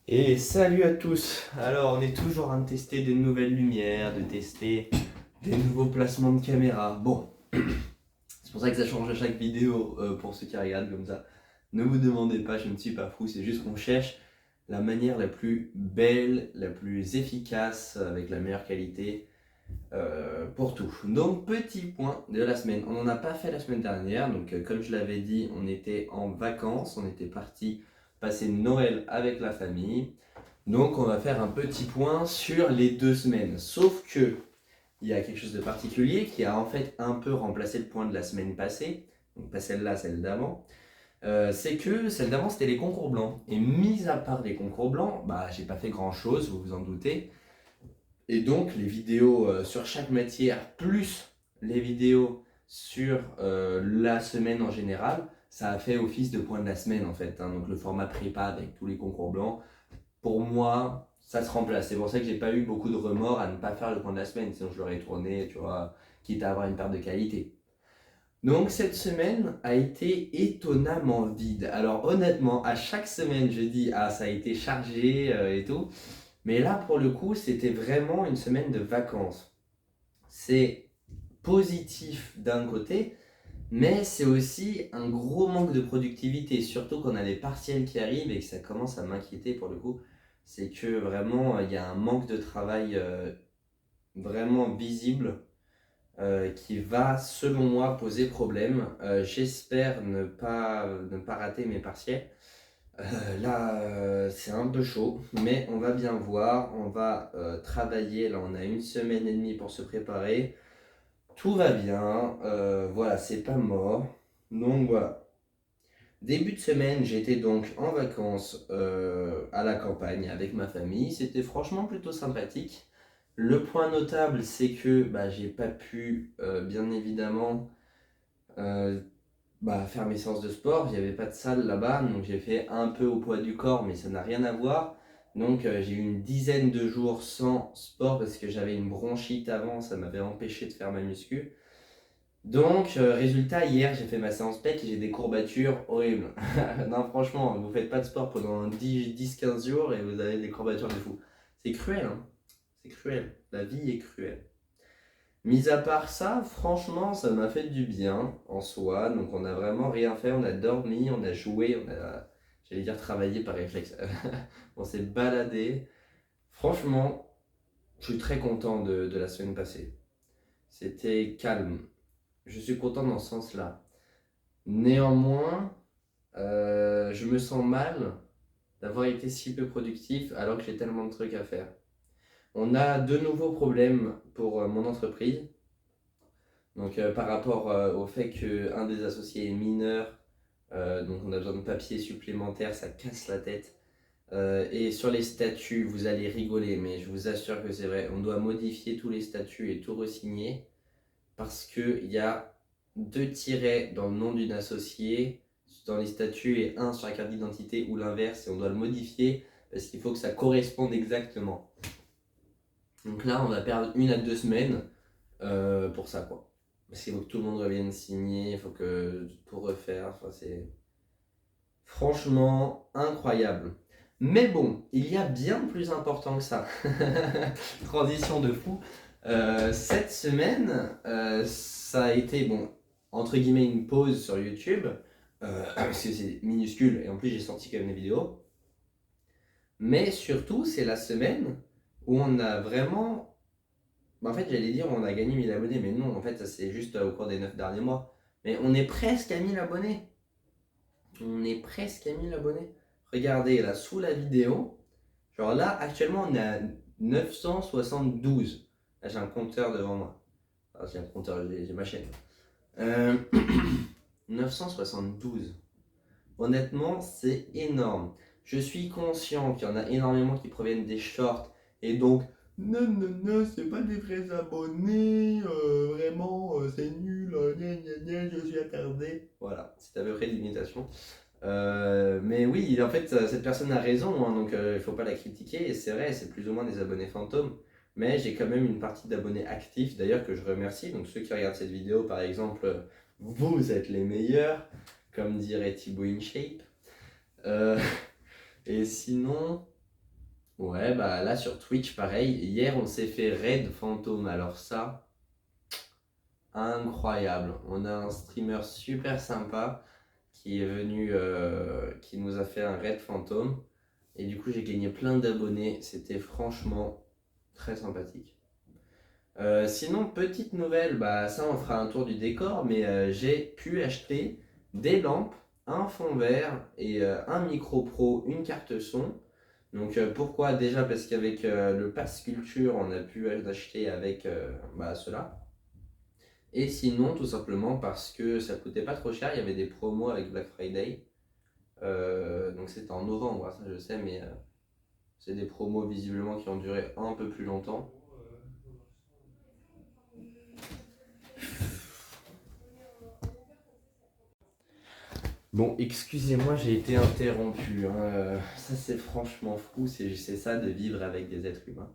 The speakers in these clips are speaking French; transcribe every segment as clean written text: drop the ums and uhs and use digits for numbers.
Et salut à tous! Alors, on est toujours en train de tester de nouvelles lumières, de tester des nouveaux placements de caméra. Bon, c'est pour ça que ça change à chaque vidéo pour ceux qui regardent comme ça. Ne vous demandez pas, je ne suis pas fou, c'est juste qu'on cherche la manière la plus belle, la plus efficace, avec la meilleure qualité pour tout. Donc, petit point de la semaine. On n'en a pas fait la semaine dernière, donc comme je l'avais dit, on était en vacances, on était parti passer Noël avec la famille. Donc on va faire un petit point sur les 2 semaines. Sauf que il y a quelque chose de particulier qui a en fait un peu remplacé le point de la semaine passée. Donc pas celle-là, celle d'avant. C'est que celle d'avant c'était les concours blancs. Et mis à part les concours blancs, bah j'ai pas fait grand chose, vous vous en doutez. Et donc les vidéos sur chaque matière plus les vidéos sur la semaine en général, ça a fait office de point de la semaine en fait, hein. Donc le format prépa avec tous les concours blancs, pour moi, ça se remplace. C'est pour ça que j'ai pas eu beaucoup de remords à ne pas faire le point de la semaine, sinon je l'aurais tourné, tu vois, quitte à avoir une perte de qualité. Donc cette semaine a été étonnamment vide. Alors honnêtement, à chaque semaine, je dis ah ça a été chargé et tout, mais là pour le coup, c'était vraiment une semaine de vacances. C'est positif d'un côté, mais c'est aussi un gros manque de productivité, surtout qu'on a les partiels qui arrivent et que ça commence à m'inquiéter pour le coup. C'est que vraiment, il y a un manque de travail vraiment visible qui va, selon moi, poser problème. J'espère ne pas rater mes partiels. Là, c'est un peu chaud, mais on va bien voir. On va travailler. Là, on a 1 semaine et demie pour se préparer. Tout va bien, voilà, c'est pas mort. Donc voilà. Début de semaine, j'étais donc en vacances à la campagne avec ma famille. C'était franchement plutôt sympathique. Le point notable, c'est que bah, j'ai pas pu, bien évidemment, euh, faire mes séances de sport. Il n'y avait pas de salle là-bas, donc j'ai fait un peu au poids du corps, mais ça n'a rien à voir. Donc j'ai eu une dizaine de jours sans sport parce que j'avais une bronchite avant, ça m'avait empêché de faire ma muscu. Donc, résultat, hier j'ai fait ma séance pec et j'ai des courbatures horribles. Non, franchement, vous faites pas de sport pendant 10-15 jours et vous avez des courbatures de fou. C'est cruel, hein. C'est cruel. La vie est cruelle. Mis à part ça, franchement, ça m'a fait du bien en soi. Donc, on a vraiment rien fait. On a dormi, on a joué, j'allais dire travaillé par réflexe. On s'est baladé. Franchement, je suis très content de la semaine passée. C'était calme. Je suis content dans ce sens-là. Néanmoins, je me sens mal d'avoir été si peu productif alors que j'ai tellement de trucs à faire. On a de nouveaux problèmes pour mon entreprise. Donc par rapport au fait qu'un des associés est mineur, donc on a besoin de papiers supplémentaires, ça casse la tête. Et sur les statuts, vous allez rigoler, mais je vous assure que c'est vrai, on doit modifier tous les statuts et tout re-signer parce qu'il y a 2 tirets dans le nom d'une associée dans les statuts et un sur la carte d'identité ou l'inverse, et on doit le modifier parce qu'il faut que ça corresponde exactement. Donc là, on va perdre 1 à 2 semaines pour ça, quoi. Parce qu'il faut que tout le monde revienne signer, il faut que tout refaire. Enfin, c'est franchement incroyable. Mais bon, il y a bien plus important que ça. Transition de fou. Cette semaine, ça a été, bon, entre guillemets, une pause sur YouTube, parce que c'est minuscule, et en plus j'ai sorti quand même des vidéos. Mais surtout, c'est la semaine où on a vraiment... En fait, j'allais dire on a gagné 1000 abonnés, mais non, en fait, ça c'est juste au cours des 9 derniers mois. Mais on est presque à 1000 abonnés. On est presque à 1000 abonnés. Regardez, là, sous la vidéo, genre là, actuellement, on est à 972. Là, j'ai un compteur devant moi. Enfin, j'ai un compteur, j'ai ma chaîne. Euh, 972. Honnêtement, c'est énorme. Je suis conscient qu'il y en a énormément qui proviennent des shorts. Et donc, non, non, non, c'est pas des vrais abonnés. Vraiment, c'est nul. Gna, gna, gna, je suis attardé. Voilà, c'est à peu près l'imitation. Mais oui, en fait, cette personne a raison, hein, donc il faut pas la critiquer. Et c'est vrai, c'est plus ou moins des abonnés fantômes. Mais j'ai quand même une partie d'abonnés actifs, d'ailleurs, que je remercie. Donc ceux qui regardent cette vidéo, par exemple, vous êtes les meilleurs, comme dirait Thibaut InShape. Euh, et sinon, Ouais, bah là sur Twitch, pareil. Hier, on s'est fait raid fantôme. Alors ça, incroyable. On a un streamer super sympa qui est venu, qui nous a fait un raid fantôme. Et du coup, j'ai gagné plein d'abonnés. C'était franchement très sympathique. Sinon, petite nouvelle, bah ça on fera un tour du décor, mais j'ai pu acheter des lampes, un fond vert et un micro pro, une carte son. Donc pourquoi? Déjà parce qu'avec le pass culture, on a pu acheter avec cela. Et sinon, tout simplement parce que ça coûtait pas trop cher, il y avait des promos avec Black Friday. Donc c'était en novembre, hein, ça je sais, mais c'est des promos visiblement qui ont duré un peu plus longtemps. Bon, excusez-moi, j'ai été interrompu, hein. Ça, c'est franchement fou, c'est ça de vivre avec des êtres humains.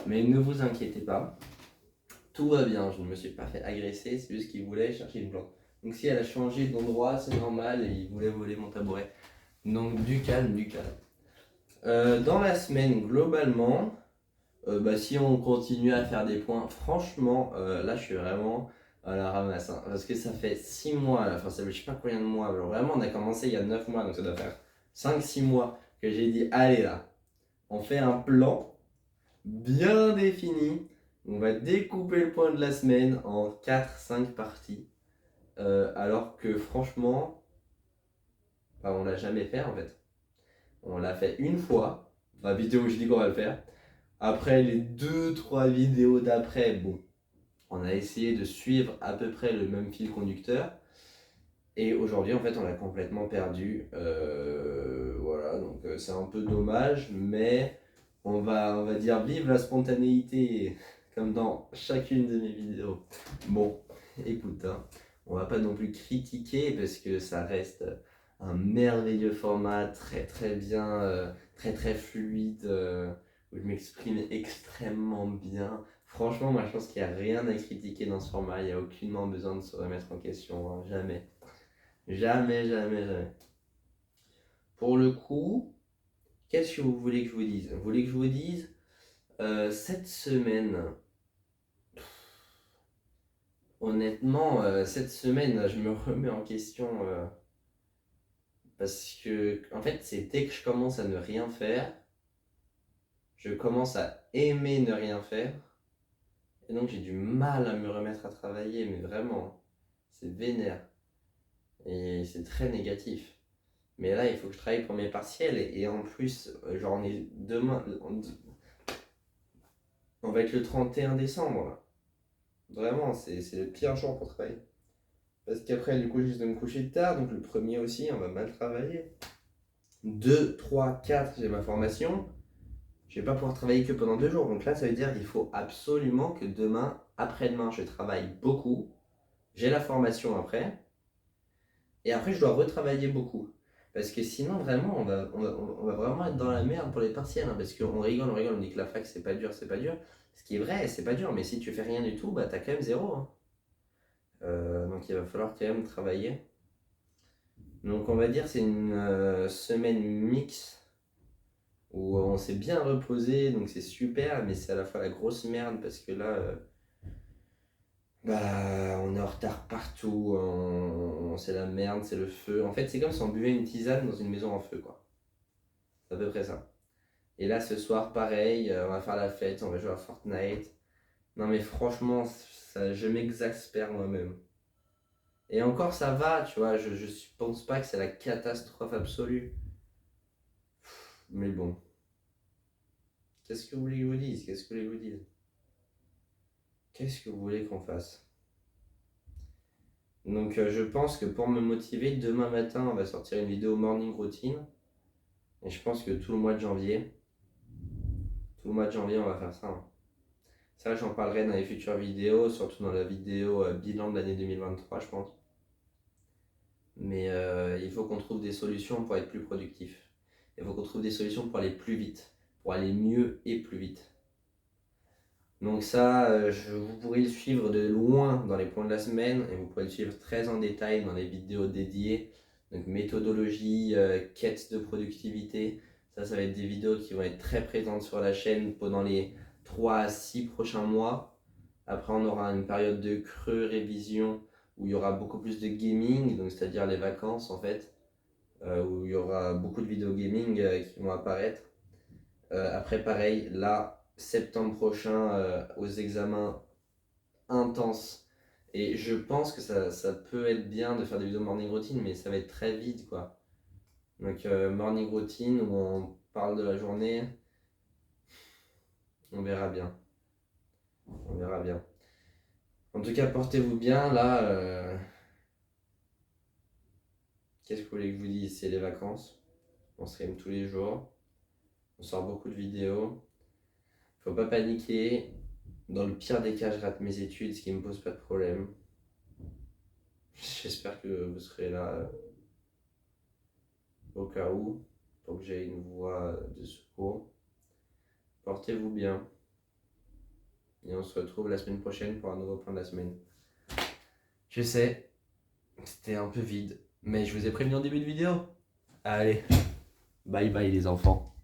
Mais ne vous inquiétez pas, tout va bien, je ne me suis pas fait agresser, c'est juste qu'il voulait chercher une plante. Donc si elle a changé d'endroit, c'est normal, et il voulait voler mon tabouret. Donc du calme, du calme. Dans la semaine, globalement, si on continue à faire des points, franchement, là je suis vraiment à la ramasse, hein, parce que ça fait 6 mois, là, enfin ça fait je sais pas combien de mois, alors vraiment on a commencé il y a 9 mois, donc ça doit faire 5-6 mois que j'ai dit allez là, on fait un plan bien défini, on va découper le point de la semaine en 4-5 parties, alors que franchement, on l'a jamais fait en fait. On l'a fait une fois, la vidéo où je dis qu'on va le faire. Après les 2-3 vidéos d'après, bon, on a essayé de suivre à peu près le même fil conducteur. Et aujourd'hui, en fait, on l'a complètement perdu. Voilà, donc c'est un peu dommage, mais on va dire vive la spontanéité, comme dans chacune de mes vidéos. Bon, écoute, hein, on va pas non plus critiquer parce que ça reste un merveilleux format, très très bien, très très fluide, où je m'exprime extrêmement bien. Franchement, moi je pense qu'il n'y a rien à critiquer dans ce format, il n'y a aucunement besoin de se remettre en question, hein, jamais. Jamais, jamais, jamais. Pour le coup, qu'est-ce que vous voulez que je vous dise? Vous voulez que je vous dise, cette semaine, honnêtement, cette semaine, je me remets en question parce que, en fait, c'est dès que je commence à ne rien faire, je commence à aimer ne rien faire. Et donc, j'ai du mal à me remettre à travailler, mais vraiment, c'est vénère. Et c'est très négatif. Mais là, il faut que je travaille pour mes partiels. Et en plus, genre, on est demain. On va être le 31 décembre là. Vraiment, c'est le pire jour pour travailler. Parce qu'après, du coup, je risque de me coucher tard. Donc le premier aussi, on va mal travailler. 2, 3, 4, j'ai ma formation. Je vais pas pouvoir travailler que pendant 2 jours. Donc là, ça veut dire qu'il faut absolument que demain, après-demain, je travaille beaucoup. J'ai la formation après. Et après, je dois retravailler beaucoup. Parce que sinon, vraiment, on va vraiment être dans la merde pour les partiels, hein. Parce qu'on rigole, on dit que la fac, c'est pas dur, c'est pas dur. Ce qui est vrai, c'est pas dur. Mais si tu fais rien du tout, bah t'as quand même zéro, hein. Donc il va falloir quand même travailler. Donc on va dire c'est une semaine mix où on s'est bien reposé, donc c'est super, mais c'est à la fois la grosse merde parce que là, on est en retard partout, c'est la merde, c'est le feu. En fait, c'est comme si on buvait une tisane dans une maison en feu, quoi. C'est à peu près ça. Et là, ce soir, pareil, on va faire la fête, on va jouer à Fortnite. Non, mais franchement, je m'exaspère moi-même. Et encore, ça va, tu vois, je pense pas que c'est la catastrophe absolue. Mais bon, qu'est-ce que vous voulez que je vous dise? Qu'est-ce que vous voulez que je vous dise? Qu'est-ce que vous voulez qu'on fasse? Donc, je pense que pour me motiver, demain matin, on va sortir une vidéo morning routine. Et je pense que tout le mois de janvier, on va faire ça, hein. Ça, j'en parlerai dans les futures vidéos, surtout dans la vidéo bilan de l'année 2023, je pense. Mais il faut qu'on trouve des solutions pour être plus productif. Il faut qu'on trouve des solutions pour aller plus vite, pour aller mieux et plus vite. Donc ça, vous pourrez le suivre de loin dans les points de la semaine et vous pourrez le suivre très en détail dans les vidéos dédiées. Donc méthodologie, quête de productivité, Ça va être des vidéos qui vont être très présentes sur la chaîne pendant les 3 à 6 prochains mois. Après, on aura une période de creux révision où il y aura beaucoup plus de gaming, donc c'est-à-dire les vacances en fait, où il y aura beaucoup de vidéos gaming qui vont apparaître. Après, pareil, là, septembre prochain, aux examens intenses. Et je pense que ça peut être bien de faire des vidéos morning routine, mais ça va être très vite, quoi. Donc, morning routine où on parle de la journée, on verra bien. On verra bien. En tout cas, portez-vous bien. Là, qu'est-ce que vous voulez que je vous dise? C'est les vacances. On stream tous les jours. On sort beaucoup de vidéos. Faut pas paniquer. Dans le pire des cas, je rate mes études, ce qui me pose pas de problème. J'espère que vous serez là au cas où, pour que j'ai une voie de secours. Portez-vous bien. Et on se retrouve la semaine prochaine pour un nouveau point de la semaine. Je sais, c'était un peu vide, mais je vous ai prévenu en début de vidéo. Allez, bye bye les enfants.